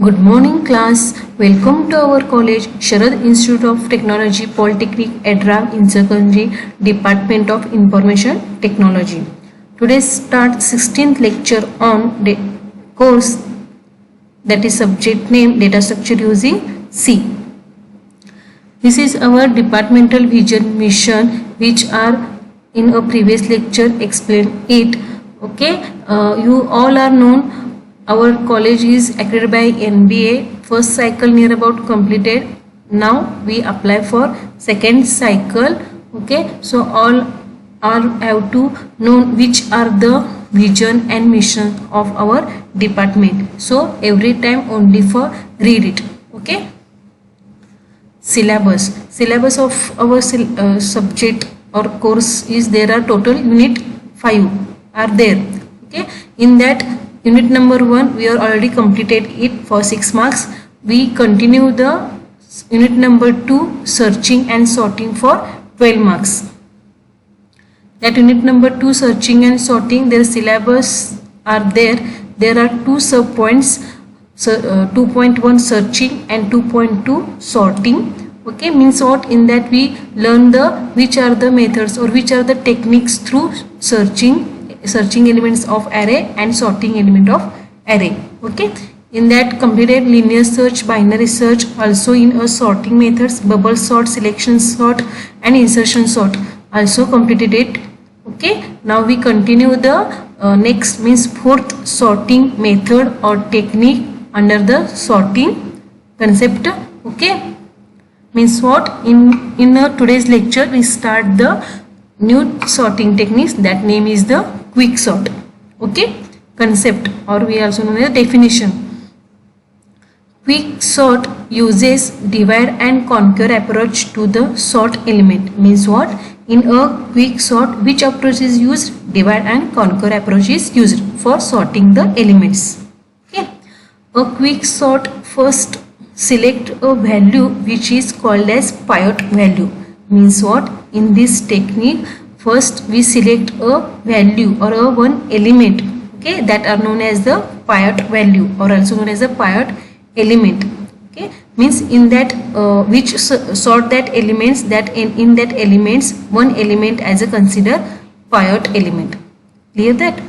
Good morning class. Welcome to our college Sharad Institute of Technology Polytechnic Edram Inzagandhi Department of Information Technology. Today start 16th lecture on the course that is subject name data structure using C. This is our departmental vision mission which are in a previous lecture explained it. Okay, you all are known. Our college is accredited by NBA. First cycle near about completed. Now we apply for second cycle. Okay, so all are have to know which are the vision and mission of our department. So every time only for read it. Okay. Syllabus of our subject or course is there are total unit 5 are there. Okay, in that unit number 1 we are already completed it for 6 marks. We continue the unit number 2 searching and sorting for 12 marks. That unit number 2 searching and sorting, their syllabus are there. There are 2 sub points. So 2.1 searching and 2.2 sorting. Okay, means what? In that we learn the which are the methods or which are the techniques through searching elements of array and sorting element of array. Okay, in that completed linear search, binary search, also in a sorting methods, bubble sort, selection sort and insertion sort also completed it. Okay, now we continue the next means fourth sorting method or technique under the sorting concept. Okay, means what? In today's lecture we start the new sorting techniques, that name is the quick sort. Okay, concept or we also know the definition. Quick sort uses divide and conquer approach to the sort element. Means what? In a quick sort, which approach is used? Divide and conquer approach is used for sorting the elements. Okay, a quick sort first select a value which is called as pivotal value. Means what? In this technique first we select a value or a one element, okay, that are known as the pivotal value or also known as a pivot element. Okay, means in that which sort that elements, that in that elements one element as a consider pivotal element. Clear that?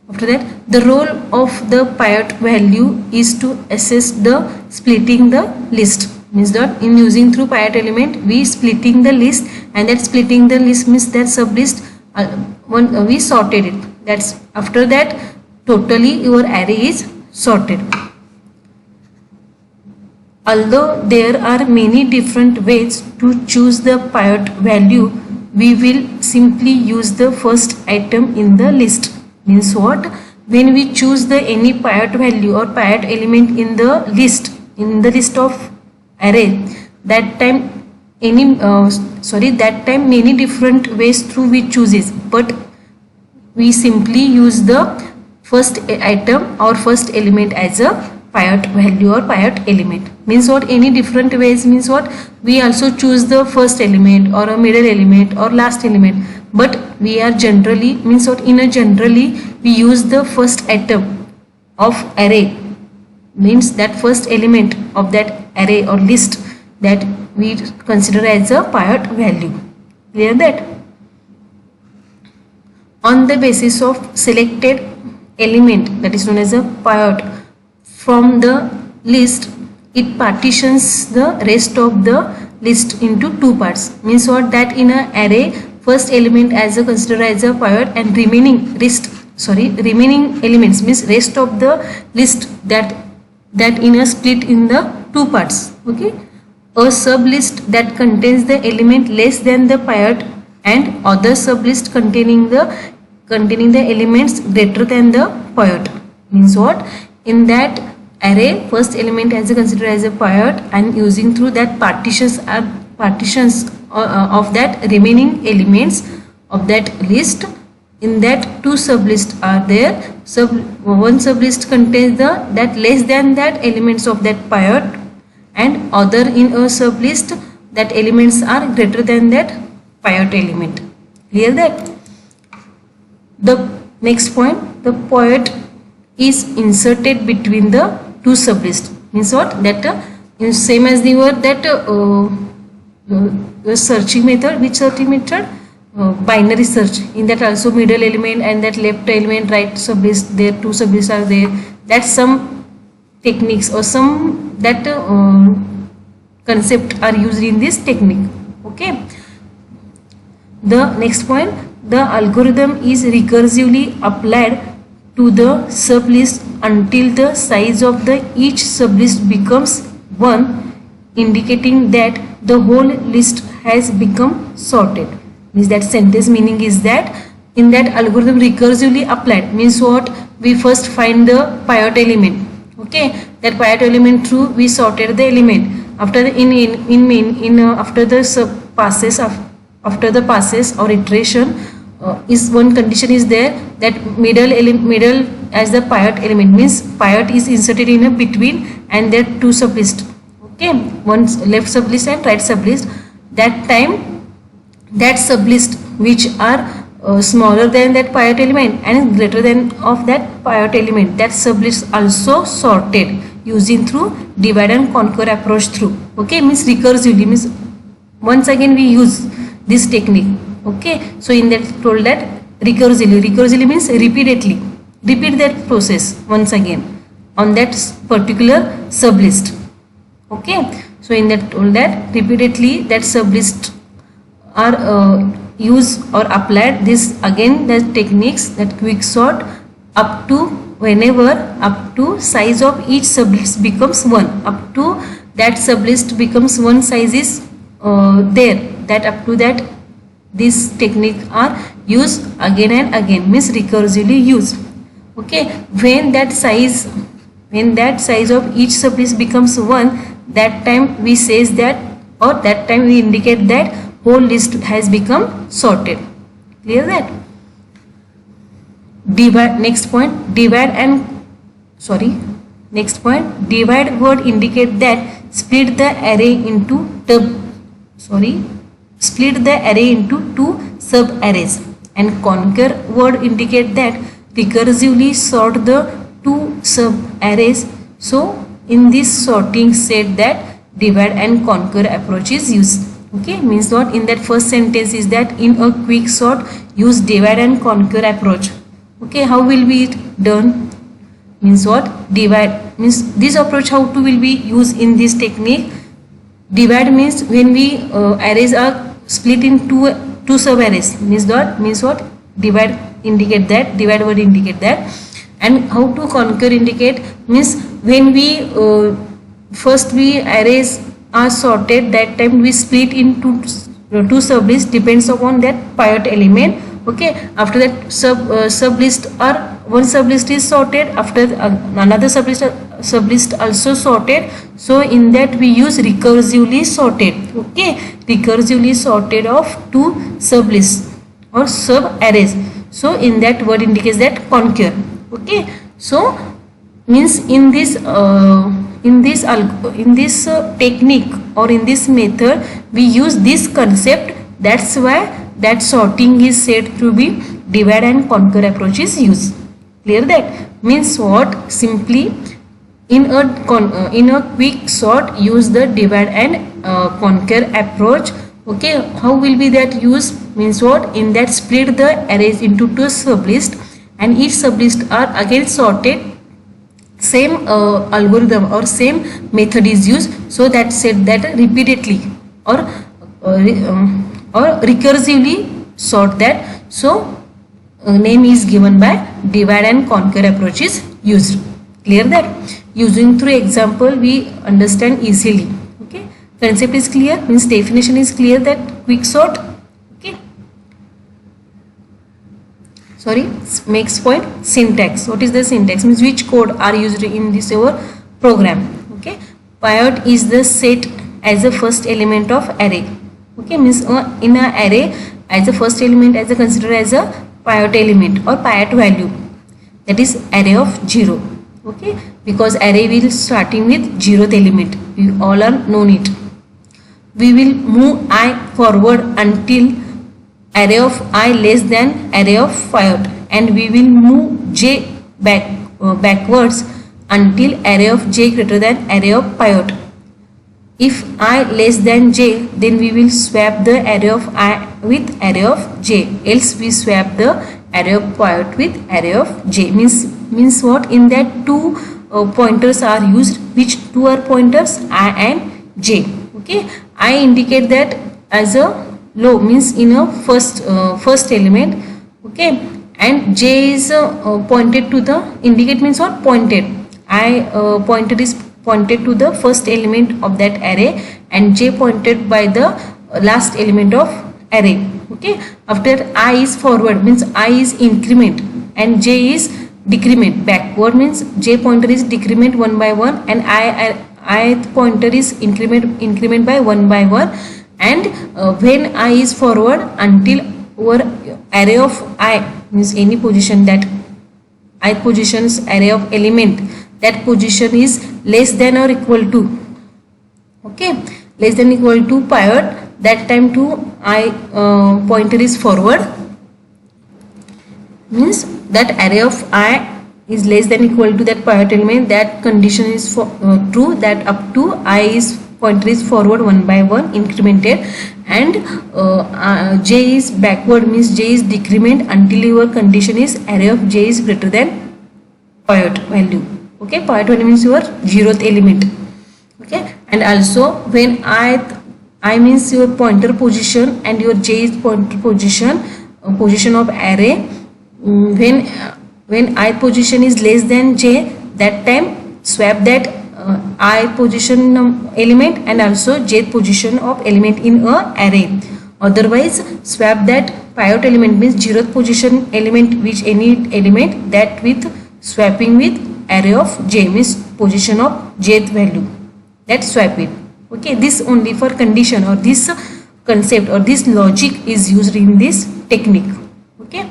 After that, the role of the pivotal value is to assess the splitting the list. Means that in using through pivotal element we splitting the list, and that splitting the list means that sub list we sorted it. That's after that totally your array is sorted. Although there are many different ways to choose the pivotal value, we will simply use the first item in the list. Means what? When we choose the any pivotal value or pivotal element in the list of array, that time many different ways through we chooses, but we simply use the first item or first element as a pivotal value or pivotal element. Means what? Any different ways means what? We also choose the first element or a middle element or last element, but we are generally means what? In a generally we use the first item of array, means that first element of that array or list that we consider as a pivotal value. Clear that? On the basis of selected element, that is known as a pivot, from the list it partitions the rest of the list into two parts. Means what? That in a array first element as a consider as a pivot and remaining elements means rest of the list that in a split in the two parts. Okay, a sub list that contains the element less than the pivot and other sub list containing the elements greater than the pivot. Means what? In that array first element as a consider as a pivot and using through that partitions of that remaining elements of that list. In that two sublists are there. One sublist contains that less than that elements of that pivot, and other in a sublist that elements are greater than that pivot element. Clear that? The next point, the pivot is inserted between the two sublists. means what, that is same as the word that searching method. Which searching method? Binary search. In that also middle element and that left element, right sublist, there two sublists are there. That's some techniques or some that concept are used in this technique. Okay. The next point, the algorithm is recursively applied to the sublist until the size of the each sublist becomes 1, indicating that the whole list has become sorted. Means that sentence meaning is that in that algorithm recursively applied means what, we first find the pivotal element. Okay, that pivotal element through we sorted the element. After the after the after the passes or iteration is one condition is there, that middle as the pivot element, means pivot is inserted in a between and there two sublist. Okay, one left sublist and right sublist. That time that sublist which are smaller than that pivot element and greater than of that pivot element, that sublist also sorted using through divide and conquer approach through. Okay, means recursively, means once again we use this technique. Okay, so in that told that recursively means repeatedly, repeat that process once again on that particular sublist. Okay, so in that told that repeatedly that sublist are used or applied. This again the techniques that quick sort up to whenever up to size of each sublist becomes 1, up to that sublist becomes 1 size is there, that up to that this technique are used again and again, means recursively used. Okay, when that size of each sublist becomes 1, that time we says that, or that time we indicate that whole list has become sorted. Clear that? Divide, next point, divide word indicate that split the array into two sub arrays, and conquer word indicate that recursively sort the two sub arrays. So in this sorting set that divide and conquer approach is used. Okay, means what, in that first sentence is that in a quick sort use divide and conquer approach. Okay, how will be it done? Means what, divide means this approach how to will be used in this technique. Divide means when we arrays are split in two sub arrays, means what, divide indicate that, divide word indicate that. And how to conquer indicate means when we first we arrays are sorted, that time we split into two sublists depends upon that pivot element. Okay, after that sublist or one sublist is sorted, after another sublist also sorted. So in that we use recursively sorted. Okay, recursively sorted of two sublists or sub arrays. So in that word indicates that conquer. Okay, so means in this technique or in this method we use this concept. That's why that sorting is said to be divide and conquer approach is used. Clear that? Means what, simply in a quick sort use the divide and conquer approach. Okay, how will be that used? Means what, in that split the arrays into two sublists and each sublist are again sorted. Same algorithm or same method is used, so that said that repeatedly or recursively sort that. So name is given by divide and conquer approach is used. Clear that? Using through example we understand easily. Okay, concept is clear, means definition is clear, that quick sort. Okay, sorry, next point, syntax. What is the syntax? Means which code are used in this our program. Okay, pivot is the set as a first element of array. Okay, means in a array as a first element as a considered as a pivot element or pivot value, that is array of 0. Okay, because array will starting with 0th element, we all are known it. We will move I forward until array of I less than array of pivot, and we will move j backwards until array of j greater than array of piot. If I less than j, then we will swap the array of I with array of j, else we swap the array of piot with array of j. Means what? In that two pointers are used. Which two are pointers? I and j. Okay, I indicate that as a low, means in a first element. Okay, and j is pointed to the, indicate means what? Pointed. I pointer is pointed to the first element of that array, and j pointed by the last element of array. Okay, after I is forward, means I is increment and j is decrement. Backward means j pointer is decrement 1 by 1, and I pointer is increment by 1 by 1. And when I is forward, until our array of I, means any position that I positions array of element, that position is less than or equal to, okay, less than equal to piot, that time to I pointer is forward, means that array of I is less than equal to that piot element, that condition is true, that up to I is pointer is forward 1 by 1 incremented, and j is backward, means j is decrement until your condition is array of j is greater than piot value. Okay, piot value means your 0th element. Okay, and also when I means your pointer position and your j is pointer position, position of array. When I position is less than j, that time swap that I position element and also j position of element in a array. Otherwise swap that piot element, means 0th position element, which any element, that with swapping with array of j, means position of jth value, that swap it. Okay, this only for condition, or this concept or this logic is used in this technique. Okay,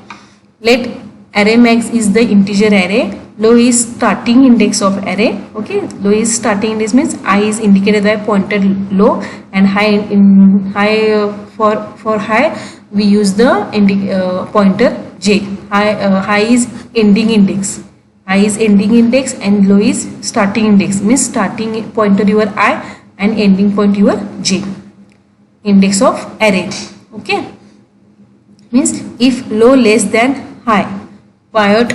let array max is the integer array, low is starting index of array. Okay, low is starting index means I is indicated by pointer low, and high for high we use the pointer j. High is ending index, I is ending index, and low is starting index, means starting pointer your I and ending point your j, index of array. Okay, means if low less than high, piot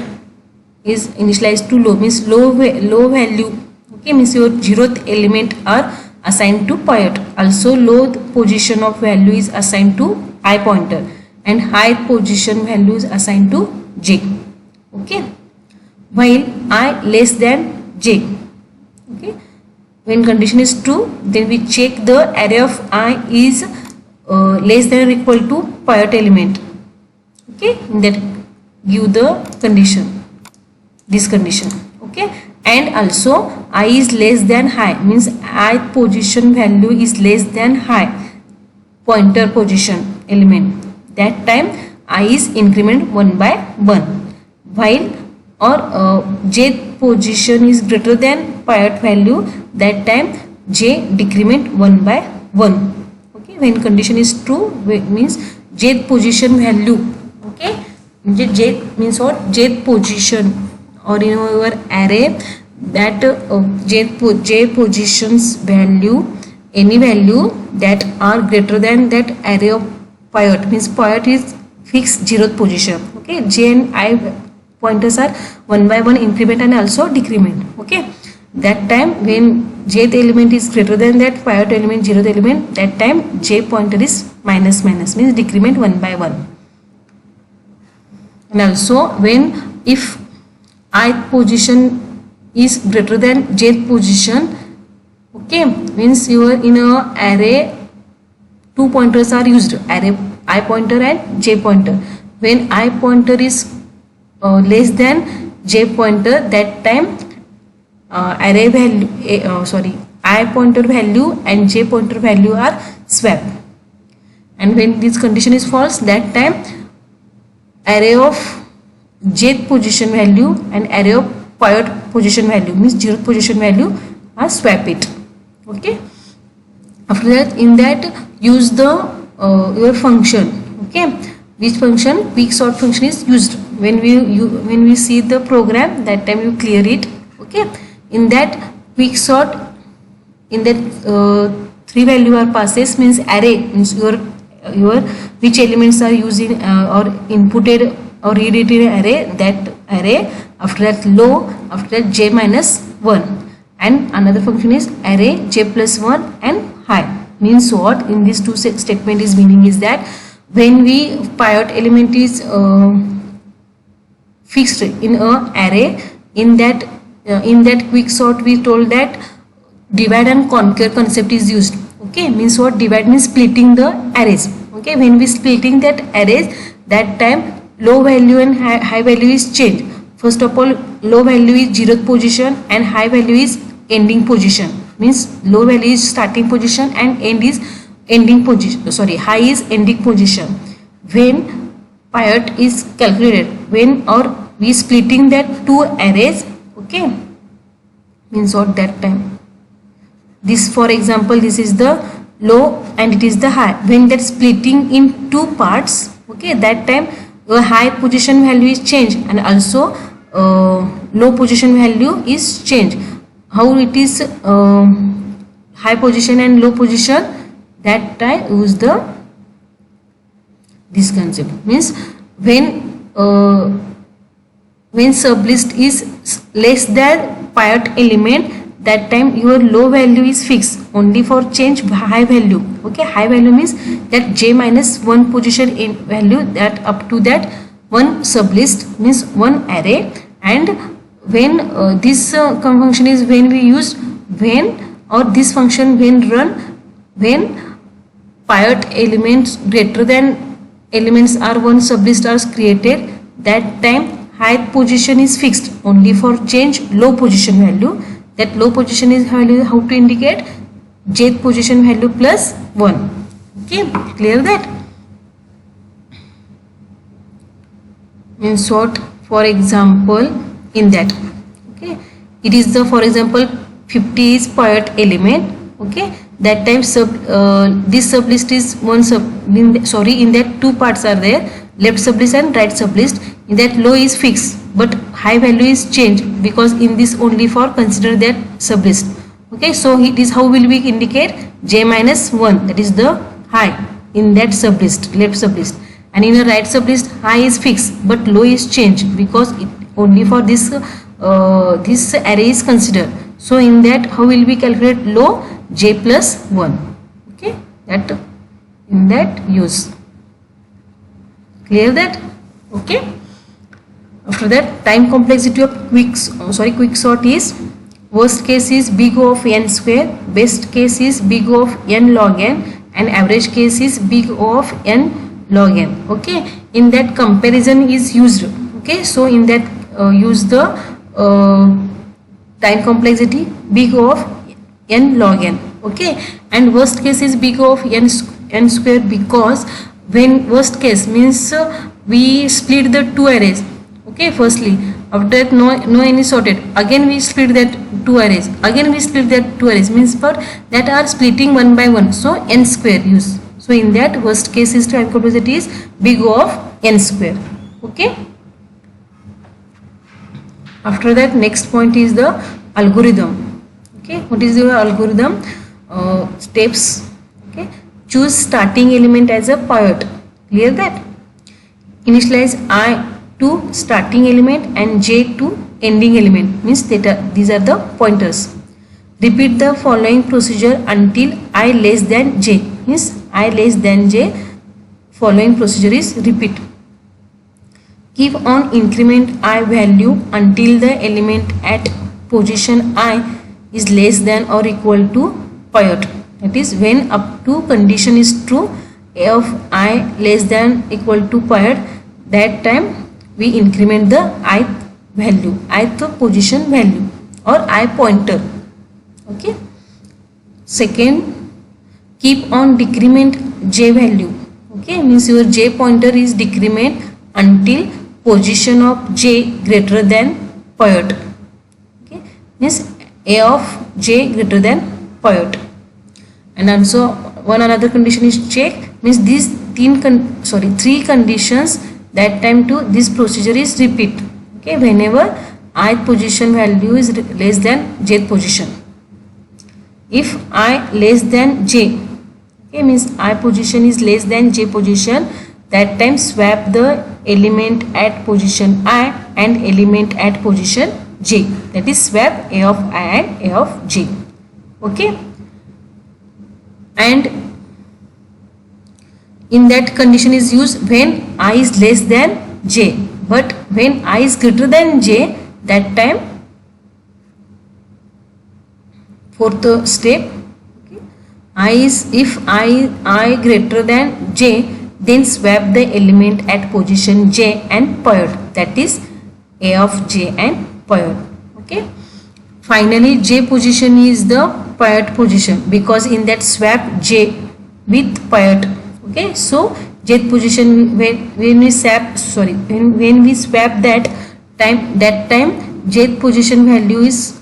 is initialized to low, means low value. Okay, means your 0th element are assigned to piot. Also low position of value is assigned to I pointer, and high position value is assigned to j. Okay, while I less than j. Okay, when condition is true, then we check the array of I is less than or equal to piot element. Okay, that give the condition, this condition. Okay, and also I is less than high, means I position value is less than high pointer position element, that time I is increment 1 by 1, while or j position is greater than piot value, that time j decrement 1 by 1. Okay, when condition is true, means j position value. Okay, j means what? J position, or in your array, that j positions value, any value that are greater than that array of piot, means piot is fixed 0th position. Okay, j and I pointers are 1 by 1 increment and also decrement. Okay, that time when jth element is greater than that piot element, 0th element, that time j pointer is minus, means decrement 1 by 1. And also when if I position is greater than jth position, okay, means you are in a array, two pointers are used, array I pointer and j pointer. When I pointer is less than j pointer, that time array value I pointer value and j pointer value are swapped. And when this condition is false, that time array of jth position value and array of piot position value, means 0th position value, are swap it. Okay, after that, in that use the your function. Okay, which function? Quicksort function is used. When we see the program, that time you clear it. Okay, in that quick sort, in that 3 value are passes, means array means your which elements are using or inputted or read array, that array. After that low, after that j minus 1, and another function is array j plus 1 and high. Means what in this two statement is meaning is that when we pivot element is fixed in a array, in that quick sort we told that divide and conquer concept is used. Okay, means what? Divide means splitting the arrays. Okay, when we splitting that arrays, that time low value and high value is changed. First of all, low value is 0th position and high value is ending position. Means low value is starting position and end is ending position, sorry, high is ending position. When pivot is calculated, when or we splitting that two arrays, okay, means what? That time this, for example, this is the low and it is the high. When that splitting in two parts, okay, that time the high position value is changed and also low position value is changed. How it is high position and low position? That time use the this concept. Means when sublist is less than pivot element, that time your low value is fixed only for change high value. Okay, high value means that j minus 1 position in value, that up to that one sublist means one array. And when this function is when we use when, or this function when run when pivot elements greater than elements are one sublist are created, that time high position is fixed only for change low position value. That low position is value, how to indicate? Jth position value plus 1. Okay, clear that? Means what? For example, in that, okay, it is the, for example, 50 is pivot element. Okay, that time this sublist is one in that two parts are there, left sublist and right sublist. In that low is fixed but high value is changed because in this only for consider that sublist. Okay, so it is how will we indicate? J minus 1, that is the high in that sublist, left sublist. And in a right sublist, high is fixed but low is changed because it only for this this array is considered. So in that how will we calculate low? J plus 1. Okay, that in that use. Clear that? Okay. After that, time complexity of quick sort is worst case is big O of n square, best case is big O of n log n, and average case is big O of n log n. Okay, in that comparison is used. Okay, so in that use the time complexity big O of n log n. Okay, and worst case is big O of n square because when worst case means we split the two arrays. Okay, firstly, after that no n is sorted, again we split that two arrays, again we split that two arrays, means for that are splitting one by one, so n square use. So in that worst case is time complexity is big O of n square. Okay, after that next point is the algorithm. Okay, what is your algorithm? Steps. Okay, choose starting element as a pivot. Clear that? Initialize I to starting element and j to ending element, means these are the pointers. Repeat the following procedure until I less than j, means I less than j, following procedure is repeat. Keep on increment I value until the element at position I is less than or equal to pivot. That is when up to condition is true, a of I less than equal to pivot, that time we increment the ith value, ith position value or I pointer. Okay. Second, keep on decrement j value. Okay, means your j pointer is decrement until position of j greater than pivot. Okay, means a of j greater than pivot. And also one another condition is check, means these three conditions, that time to this procedure is repeat. Okay, whenever ith position value is less than jth position. If I less than j, okay, means I position is less than j position, that time swap the element at position I and element at position j, that is swap a of I and a of j. Okay, and in that condition is used when I is less than j, but when I is greater than j, that time fourth step, okay, I is, if I greater than j, then swap the element at position j and paired, that is a of j and paired. Okay, finally j position is the paired position, because in that swap j with paired. Okay, so jth position, when we swap that time jth position value is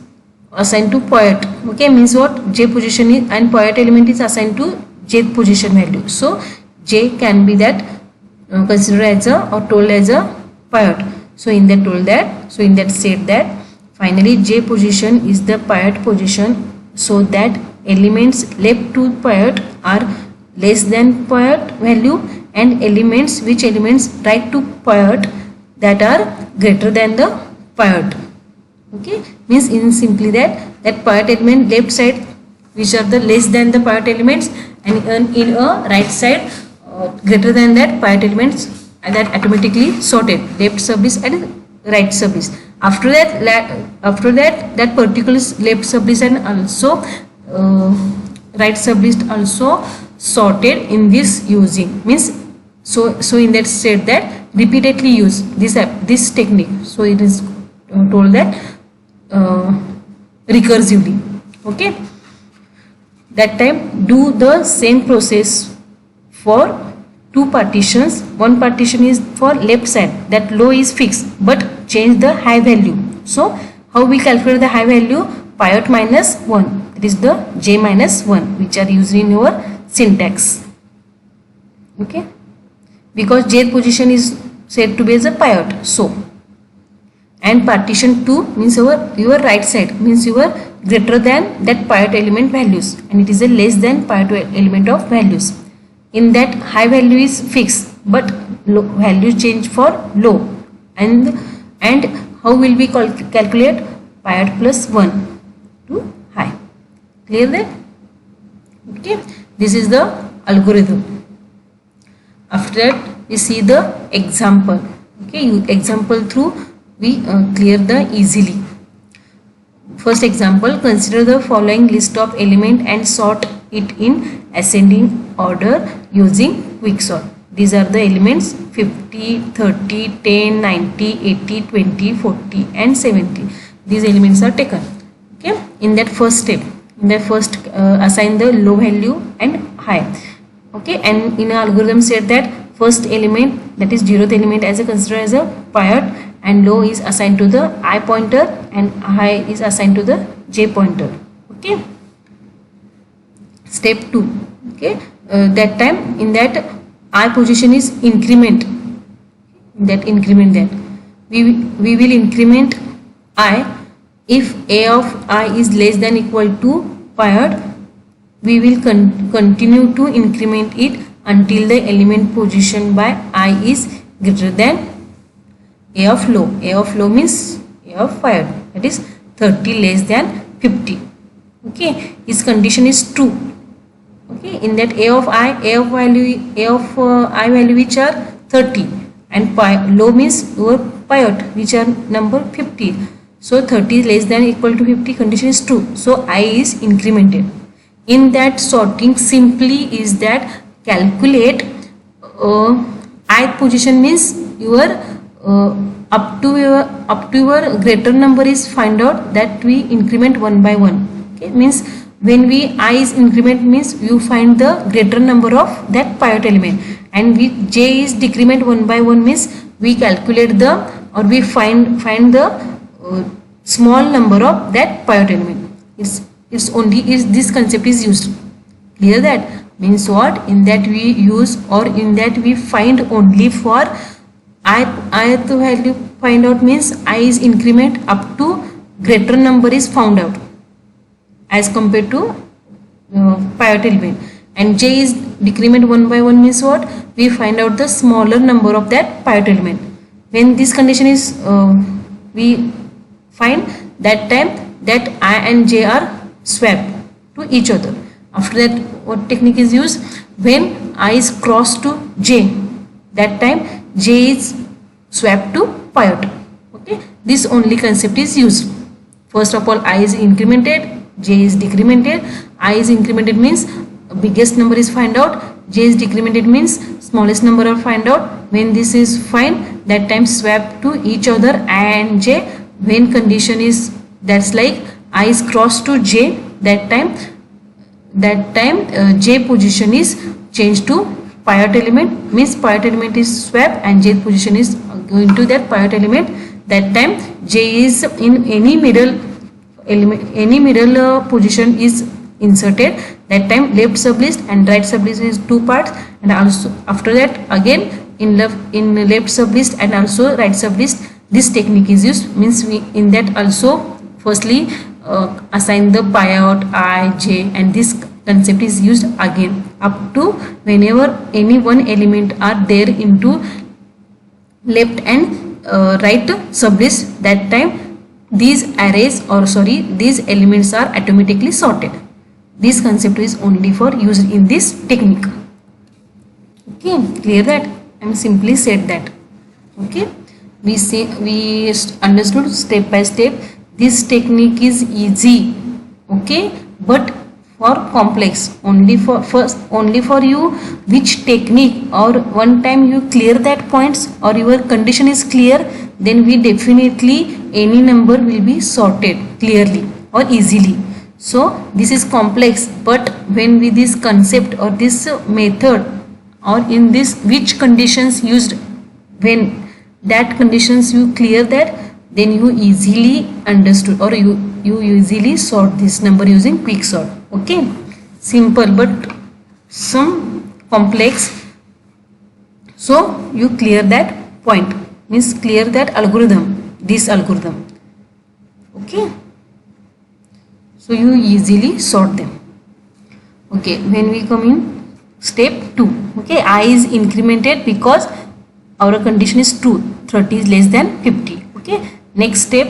assigned to paired. Okay, means what, j position is and paired element is assigned to jth position value, so j can be that considered as a or told as a paired. So in that said that finally j position is the paired position, so that elements left to paired are less than paired value, and which elements right to paired that are greater than the paired. Okay, means in simply that paired element left side which are the less than the paired elements, and in a right side greater than that paired elements, and that automatically sorted left sublist and right sublist. After that that particular left sublist and also right sublist also sorted in this using, means so in that state that repeatedly use this technique, so it is told that recursively. Okay, that time do the same process for two partitions. One partition is for left side, that low is fixed but change the high value. So how we calculate the high value? Piot minus 1, it is the j minus 1 which are used in your syntax. Okay, because jth position is said to be as a piot. So, and partition 2 means your right side, means your greater than that piot element values, and it is a less than piot element of values. In that high value is fixed but low value change for low, and how will we calculate? Piot plus 1 to high. Clear that? Okay, this is the algorithm. After that we see the example. Okay, example through we clear the easily. First example, consider the following list of element and sort it in ascending order using quicksort. These are the elements 50, 30, 10, 90, 80, 20, 40 and 70. These elements are taken. Okay, in that first step, assign the low value and high. Okay, and in our algorithm said that first element, that is 0th element, as a considered as a piot, and low is assigned to the I pointer and high is assigned to the j pointer. Okay, step 2. Okay, that time in that I position is increment. That increment, that we will increment I. If a of I is less than equal to piot, we will continue to increment it until the element position by I is greater than a of low. A of low means a of piot, that is 30 less than 50. Okay, its condition is true. Okay, in that a of I value which are 30, and low means your piot which are number 50. So 30 less than equal to 50 condition is true. So I is incremented. In that sorting simply is that calculate ith position means your up to your greater number is find out, that we increment one by one. Okay, means when we I is increment means you find the greater number of that piot element, and with j is decrement one by one means we calculate the or we find the small number of that piot element. It's only this concept is used. Clear that? Means what? In that we use or in that we find only for ith value find out means I is increment up to greater number is found out as compared to pivotal element, and j is decrement one by one means what? We find out the smaller number of that pivotal element. When this condition is we find that time that I and j are swapped to each other. After that, what technique is used? When I is crossed to j, that time j is swapped to pivot. Okay, this only concept is used. First of all, I is incremented, j is decremented. I is incremented means biggest number is find out, j is decremented means smallest number are find out. When this is find, that time swap to each other and j. When condition is that's like I is crossed to j, that time j position is changed to pivot element, means pivot element is swap and j position is going to that pivot element. That time j is in any middle element, any middle position is inserted. That time left sublist and right sublist is two parts, and also after that again in left sublist and also right sublist this technique is used. Means we in that also firstly assign the pivot I, j, and this concept is used again up to whenever any one element are there into left and right sublist. That time these arrays these elements are automatically sorted. This concept is only for used in this technique. Okay, clear that? I am simply said that. Okay, we understood step by step. This technique is easy, okay, but for complex only for you which technique, or one time you clear that points or your condition is clear, then we definitely any number will be sorted clearly or easily. So this is complex, but when with this concept or this method or in this which conditions used, when that conditions you clear that, then you easily understood or you easily sort this number using quick sort. Okay, simple but some complex. So you clear that point, means clear that algorithm, this algorithm. Okay, so you easily sort them. Okay, when we come in step 2, okay, I is incremented because our condition is true, 30 is less than 50. Okay, next step,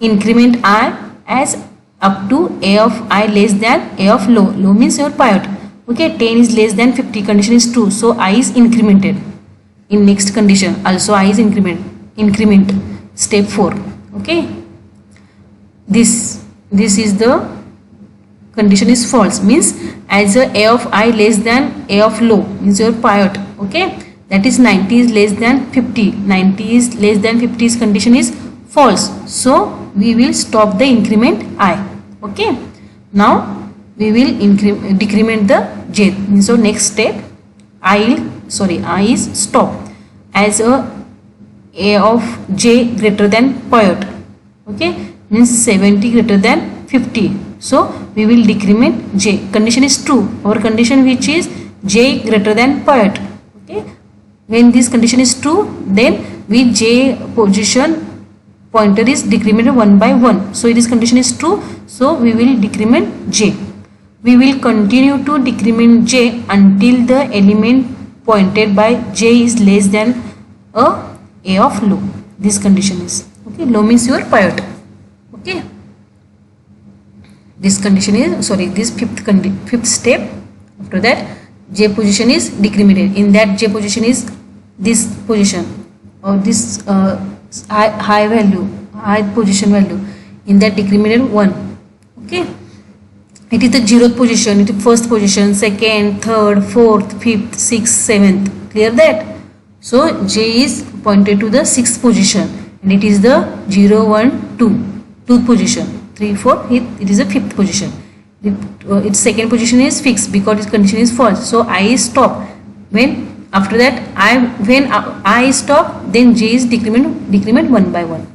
increment I as up to a of I less than a of low. Low means your pivot. Okay, 10 is less than 50, condition is true, so I is incremented. In next condition also I is increment. Step 4. Okay, this is the condition is false, means as a of I less than a of low means your pivot. Okay, that is 90 is less than 50, 90 is less than 50's condition is false, so we will stop the increment I. Okay, now we will decrement the j. So next step I is stop as a of j greater than pivot. Okay, means 70 greater than 50, so we will decrement j. Condition is true, our condition which is j greater than pivot. Okay, when this condition is true, then with j position pointer is decremented one by one, so this condition is true, so we will decrement j. We will continue to decrement j until the element pointed by j is less than a of low. This condition is okay. Low means your pivot. Okay, this condition is this fifth step. After that j position is decremented. In that j position is this position or this high position value. In that decremented 1. Okay, it is the 0th position, it is first position, second, third, fourth, fifth, sixth, seventh. Clear that? So j is pointed to the 6th position and it is the 0, 1, 2, 2th position, 3, 4, it is the 5th position. Its second position is fixed because its condition is false, so I is stop. When after that when I stop, then j is decrement one by one.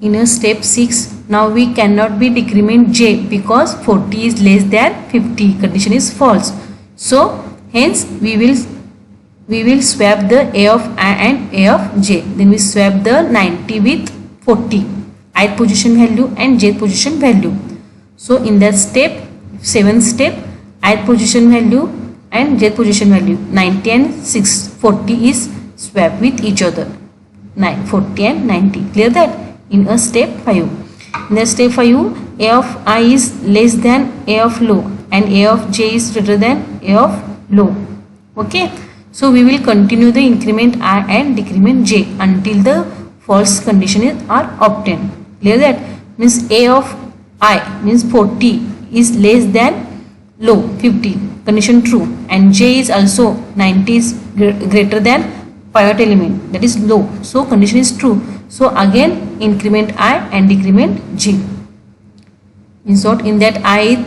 In a step 6, now we cannot be decrement j because 40 is less than 50, condition is false, so hence we will we will swap the A of I and A of J. Then we swap the 90 with 40, ith position value and jth position value. So in that step, 7th step, ith position value and jth position value 90 and 640 is swapped with each other. 40 and 90. Clear that? In a step 5. In the step 5, A of I is less than A of low and A of J is greater than A of low. Okay. So we will continue the increment I and decrement J until the false condition are obtained. Clear that? Means A of I means 40 is less than low 50, condition true, and J is also 90 is greater than pivot element, that is low, so condition is true. So again increment I and decrement J. In short, in that I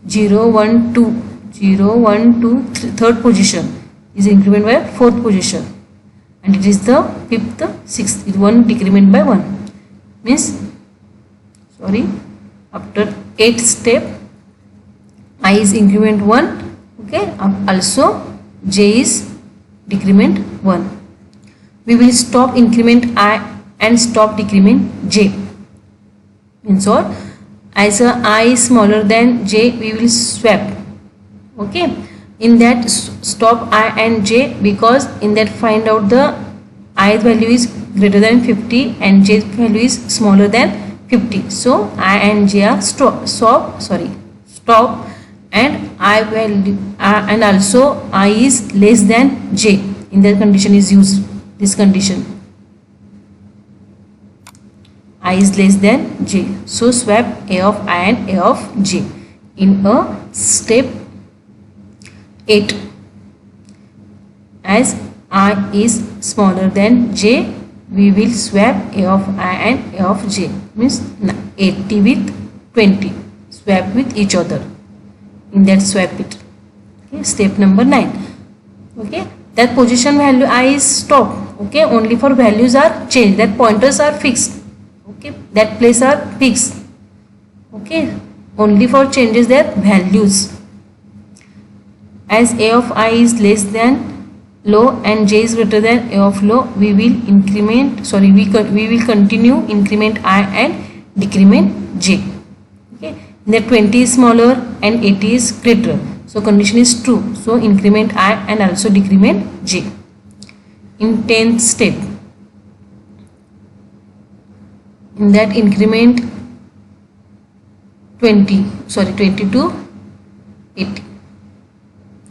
0 1 2 0 1 2 third position is increment by fourth position, and it is the fifth, sixth, is one decrement by 1, means after 8th step I is increment 1, okay, also J is decrement 1. We will stop increment I and stop decrement J. In short, as I is smaller than J, we will swap. Okay, in that stop I and J, because in that find out the I value is greater than 50 and J value is smaller than 50. So I and J are stop, and I value and also I is less than J. In that condition is used this condition. I is less than J. So swap A of I and A of J. In a step 8, as I is smaller than J, we will swap A of I and A of J, means 80 with 20, swap with each other. In that swap it. Okay, step number 9. Okay, that position value I is stop. Okay, only for values are changed, that pointers are fixed. Okay, that place are fixed. Okay, only for changes their values. As A of I is less than low and J is greater than A of low, we will increment, we will continue increment I and decrement J. Okay, that 20 is smaller and 80 is greater, so condition is true. So increment I and also decrement J. In 10th step, in that increment 20 to 80.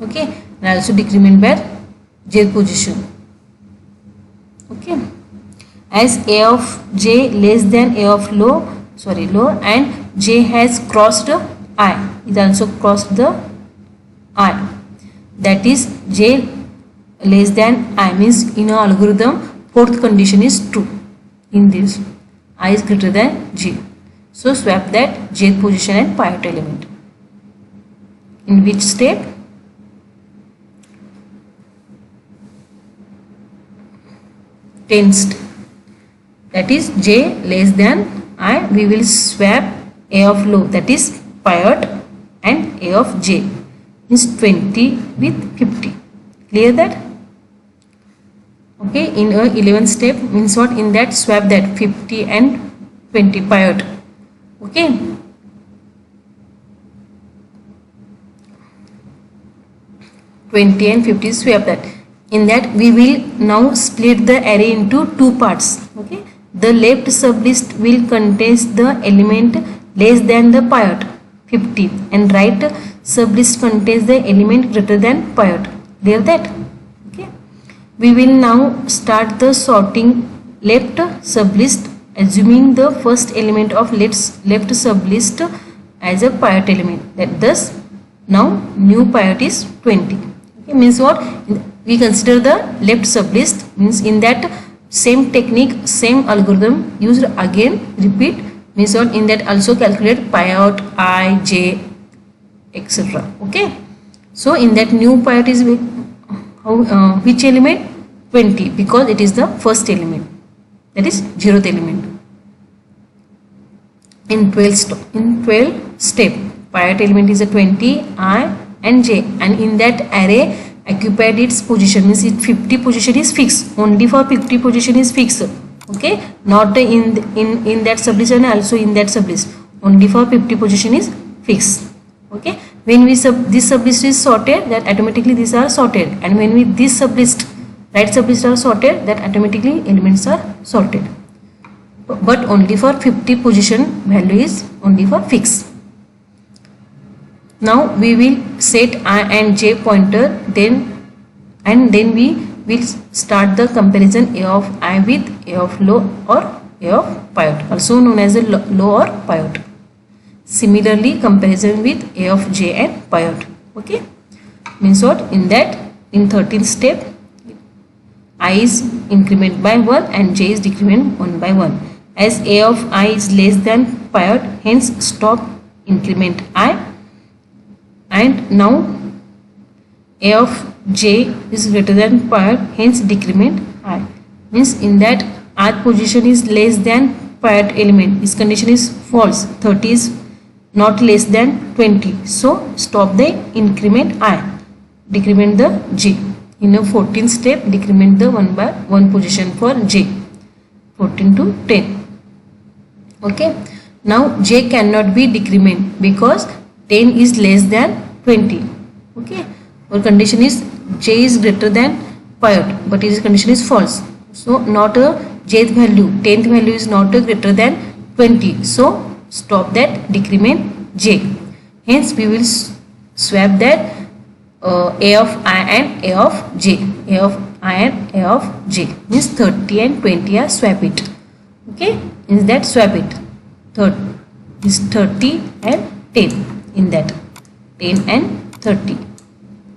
Okay, and also decrement by J position. Okay, as A of J less than A of low and J has crossed I, it also crossed the I, that is J less than I, means in our algorithm fourth condition is true. In this I is greater than J, so swap that J position and pivot element. In which step? 10th step, that is J less than I, we will swap A of low, that is pivot, and A of J, means 20 with 50. Clear that? Okay, in a 11th step, means what? In that swap that 50 and 20 pivot. Okay, (20 and 50 swap that. In that we will now split the array into two parts. Okay, the left sublist will contain the element less than the pivot 50 and right sublist contains the element greater than pivot. Clear that? Okay, we will now start the sorting left sublist, assuming the first element of left sublist as a pivot element. That thus now new pivot is 20. Okay, means what? We consider the left sublist, means in that same technique, same algorithm used again, repeat, means what? In that also calculate pivot I, J, etc. Okay, so in that new pivot is which element? 20, because it is the first element, that is 0th element. In 12th step, pivot element is a 20, I and J, and in that array occupied its position, means it 50 position is fixed, only for 50 position is fixed. Okay, not in that sublist and also in that sublist, only for 50 position is fixed. Okay, when we this sublist is sorted, that automatically these are sorted, and when we this sublist, right sublist are sorted, that automatically elements are sorted, but only for 50 position value is only for fixed. Now we will set I and j pointer, then we will start the comparison A of I with A of low or A of pivote, also known as a low or pivote. Similarly, comparison with A of j and pivote. Okay, means what? In that, in 13th step, I is increment by 1 and j is decrement 1 by 1. As A of I is less than pivote, hence stop increment I, and now A of j is greater than pivote, hence decrement I. Means in that ith position is less than pivote element, this condition is false, 30 is not less than 20, so stop the increment I, decrement the j. In a 14th step, decrement the 1 by 1 position for j, 14 to 10. Okay, now j cannot be decrement because 10 is less than 20. Okay, our condition is j is greater than pivote, but this condition is false, so not a jth value, 10th value is not a greater than 20, so stop that decrement j. Hence we will swap that A of I and A of j, A of I and A of j, means 30 and 20 are swap it. Okay, in that swap it, is 30 and 10, in that 10 and 30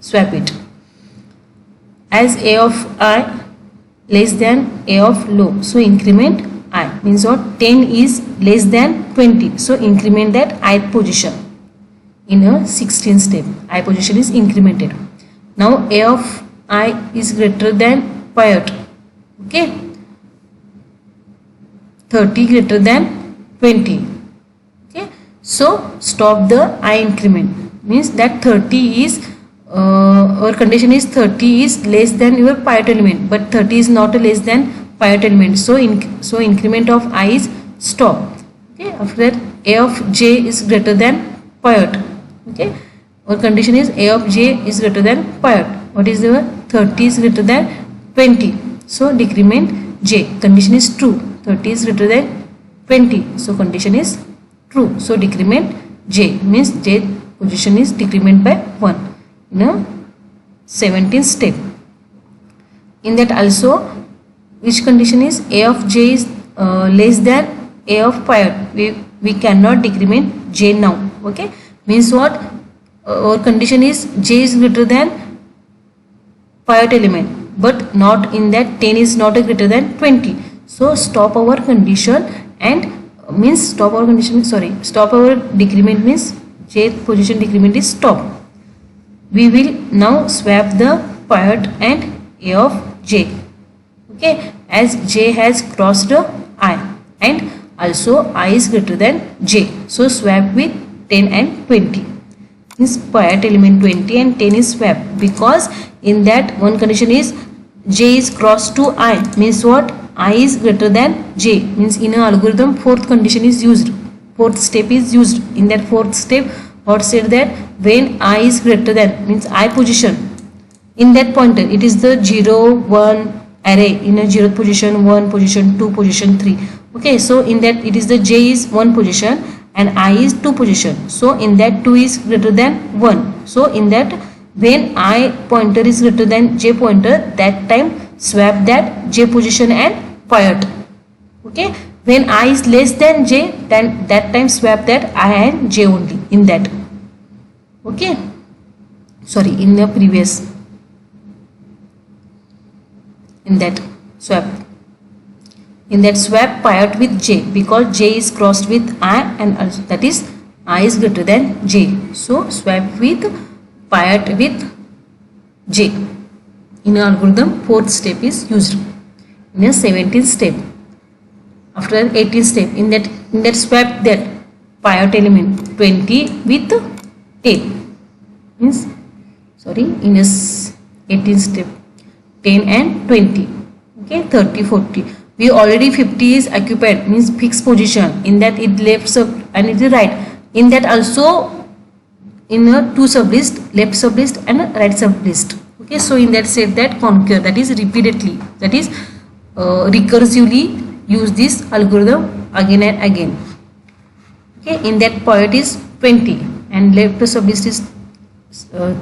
swap it. As A of I less than A of low, so increment I, means what? 10 is less than 20, so increment that ith position. In a 16th step, I position is incremented. Now A of I is greater than pivote. Okay, 30 greater than 20. Okay, so stop the I increment, means that 30 is our condition is 30 is less than your pivote element, but 30 is not less than pivote element, so increment of I is stop. Okay, after that A of j is greater than pivote. Okay, our condition is A of j is greater than pivote. What is the 30 is greater than 20, so decrement j, condition is true, 30 is greater than 20, so condition is true, so decrement j, means j position is decrement by 1 in a 17th step. In that also, which condition is A of j is less than A of pivote, we cannot decrement j now. Okay, means what? Our condition is j is greater than pivote element, but not in that 10 is not greater than 20, so stop our condition, and means stop our condition, stop our decrement, means j position decrement is stop. We will now swap the pivote and A of j. Okay, as j has crossed I and also I is greater than j, so swap with 10 and 20. Means pivote element 20 and 10 is swap, because in that one condition is j is crossed to I, means what? I is greater than j, means in a algorithm fourth condition is used, fourth step is used. In that fourth step, what said that when I is greater than, means I position, in that pointer it is the 0 1 array, in a 0th position, 1 position, 2 position, 3. Okay, so in that it is the j is 1 position and I is 2 position, so in that 2 is greater than 1, so in that when I pointer is greater than j pointer, that time swap that j position and pivote. Okay, when I is less than j, then that time swap that I and j only in that. Okay, sorry, in the previous, in that swap, pivote with j, because j is crossed with I and also that is I is greater than j, so swap with pivote with j. In algorithm fourth step is used. In a 17th step, after 18th step, in that swap that pivote element 20 with 10, means in a 18 step, 10 and 20. Okay, 30, 40. We already 50 is occupied, means fixed position. In that it left sub and it is right. In that also in a two sublist, left sublist and a right sublist. Okay, so in that said that concur, that is repeatedly, that is recursively use this algorithm again and again. Okay, in that point is 20 and left sublist is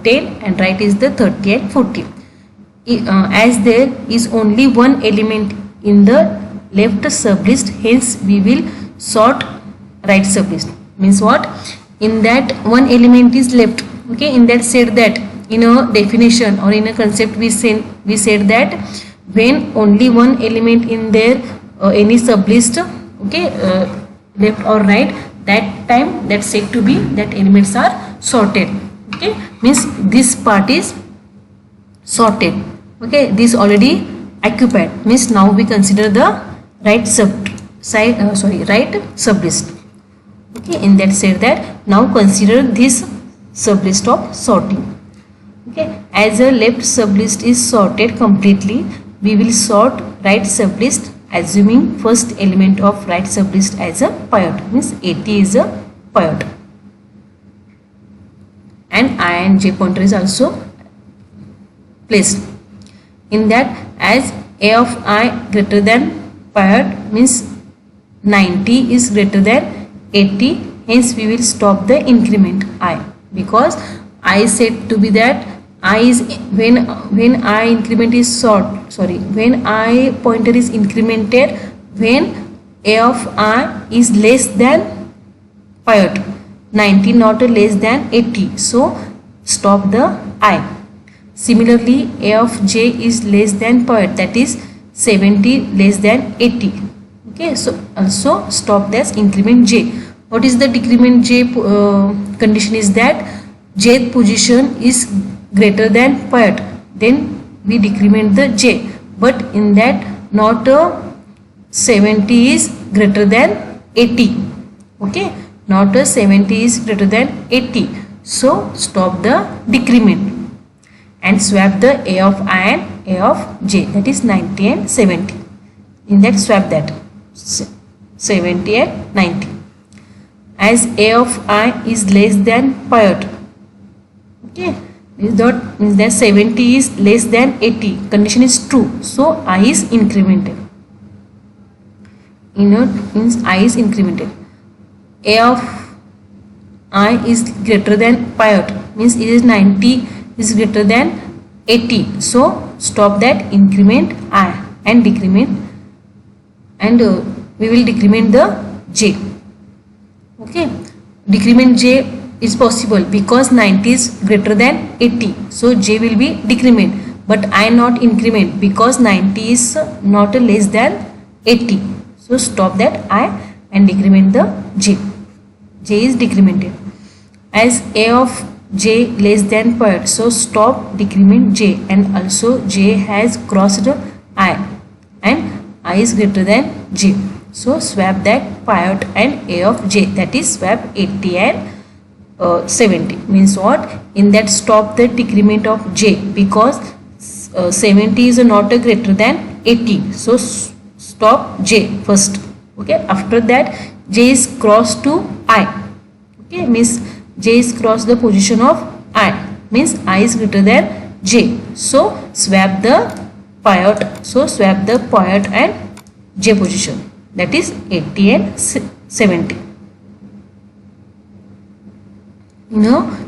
10 and right is the 30 and 40. As there is only one element in the left sublist, hence we will sort right sublist. Means what? In that one element is left. Okay, in that said that in a definition or in a concept we said that when only one element in there any sublist, okay, left or right, that time that's said to be that elements are sorted. Okay, means this part is sorted. Okay, this already occupied, means now we consider the right right sublist. Okay, in that said that now consider this sublist of sorting. Okay, as a left sublist is sorted completely, we will sort right sublist assuming first element of right sublist as a pivot, means 80 is a pivot, and I and j pointer is also placed. In that, as a of I greater than pivot, means 90 is greater than 80, hence we will stop the increment I, because I is said to be that I is when I increment is when I pointer is incremented when a of I is less than pivot, 90 not less than 80, so stop the I. Similarly, a of j is less than pivot, that is 70 less than 80. Okay, so also stop this increment j. What is the decrement j condition? Is that jth position is greater than pivot, then we decrement the j, but in that not 70 is greater than 80. Okay, not 70 is greater than 80, so stop the decrement and swap the a of I and a of j, that is 90 and 70. In that swap that 70 and 90. As a of I is less than pivot, okay, means that 70 is less than 80, condition is true, so I is incremented. Means I is incremented. A of I is greater than pivot, means it is 90 is greater than 80, so stop that increment I and decrement, and we will decrement the j. Okay, decrement j is possible because 90 is greater than 80, so j will be decrement, but I not increment because 90 is not less than 80, so stop that I and decrement the j. J is decremented. As a of j less than pivot, so stop decrement j, and also j has crossed I and I is greater than j, so swap that pivot and a of j, that is swap 80 and 70. Means what? In that stop the decrement of j because 70 is not greater than 80, so stop j first. Okay, after that j is crossed to I. Okay, means j is cross the position of I, means I is greater than j, so swap the pivot, so swap the pivot and j position, that is 80 and 70.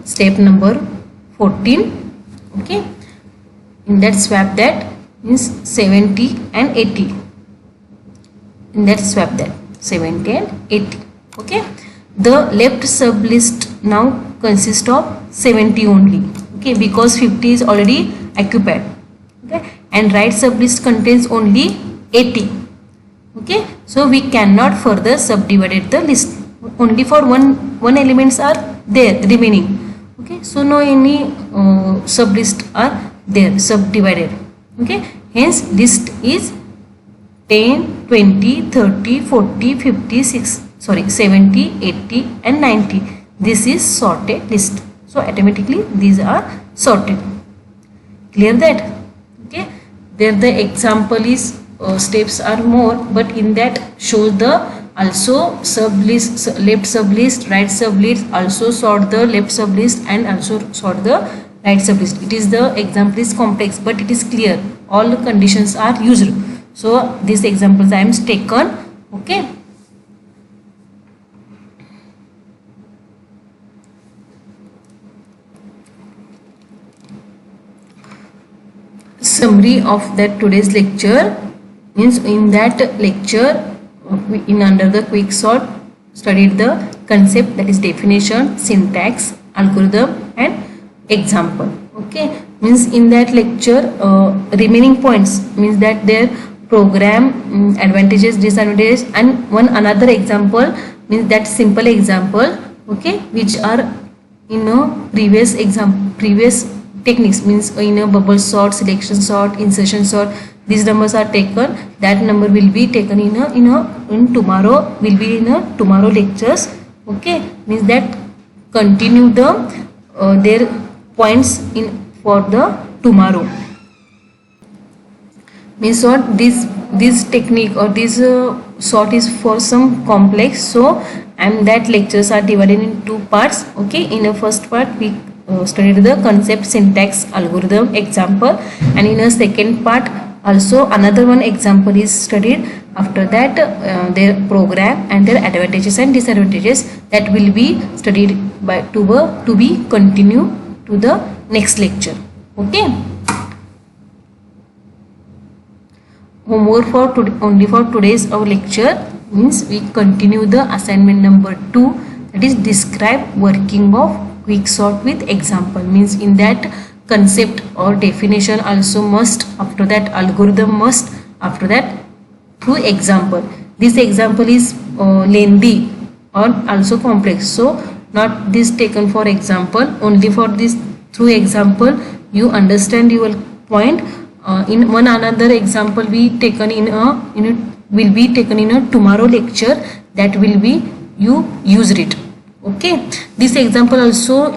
Step number 14. Okay, in that swap that means 70 and 80, in that swap that 70 and 80. Okay, the left sublist now consists of 70 only. Okay, because 50 is already occupied. Okay, and right sublist contains only 80. Okay, so we cannot further subdivide the list. Only for one elements are there remaining. Okay, so no any sublist are there subdivided. Okay, hence list is 10, 20, 30, 40, 50, 70, 80 and 90. This is sorted list. So automatically these are sorted. Clear that? Okay, there the example is steps are more, but in that shows the also sublist, left sublist, right sublist, also sort the left sublist and also sort the right sublist. It is the example is complex, but it is clear. All the conditions are used. So these examples I am taken. Okay. Summary of that today's lecture means in that lecture in under the quick sort studied the concept, that is definition, syntax, algorithm and example. Okay, means in that lecture remaining points means that their program advantages, disadvantages and one another example means that simple example, okay, which are in a previous techniques means in a bubble sort, selection sort, insertion sort. These numbers are taken. That number will be taken in tomorrow, will be in a tomorrow lectures. Okay, means that continue the their points in for the tomorrow. Means what this technique or this sort is for some complex. So and that lectures are divided in two parts. Okay, in the first part we studied the concept, syntax, algorithm, example, and in a second part also another one example is studied. After that their program and their advantages and disadvantages, that will be studied by to be continue to the next lecture. Okay, homework for today, only for today's our lecture means we continue the assignment number 2, that is describe working of quick sort with example. Means in that concept or definition also must, after that algorithm must, after that through example. This example is lengthy or also complex, so not this taken for example, only for this through example you understand your point. In one another example we taken will be taken in a tomorrow lecture, that will be you used it. Okay, this example also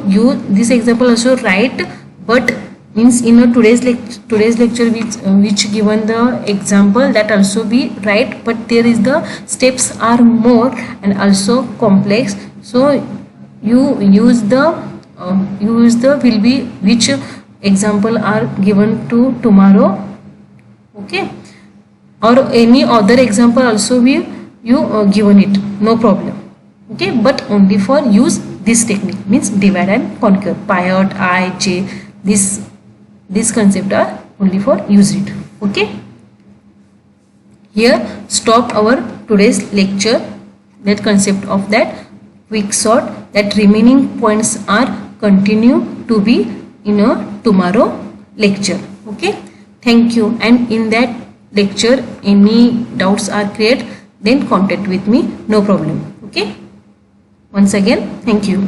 write, but means in a today's lecture which given the example, that also be right, but there is the steps are more and also complex. So you use the will be which example are given to tomorrow. Okay, or any other example also you given it, no problem. Okay, but only for use this technique, means divide and conquer, Piot, I, J, this concept are only for use it. Okay, here stop our today's lecture, that concept of that quick sort, that remaining points are continue to be in a tomorrow lecture. Okay, thank you, and in that lecture any doubts are created, then contact with me, no problem. Okay, once again thank you.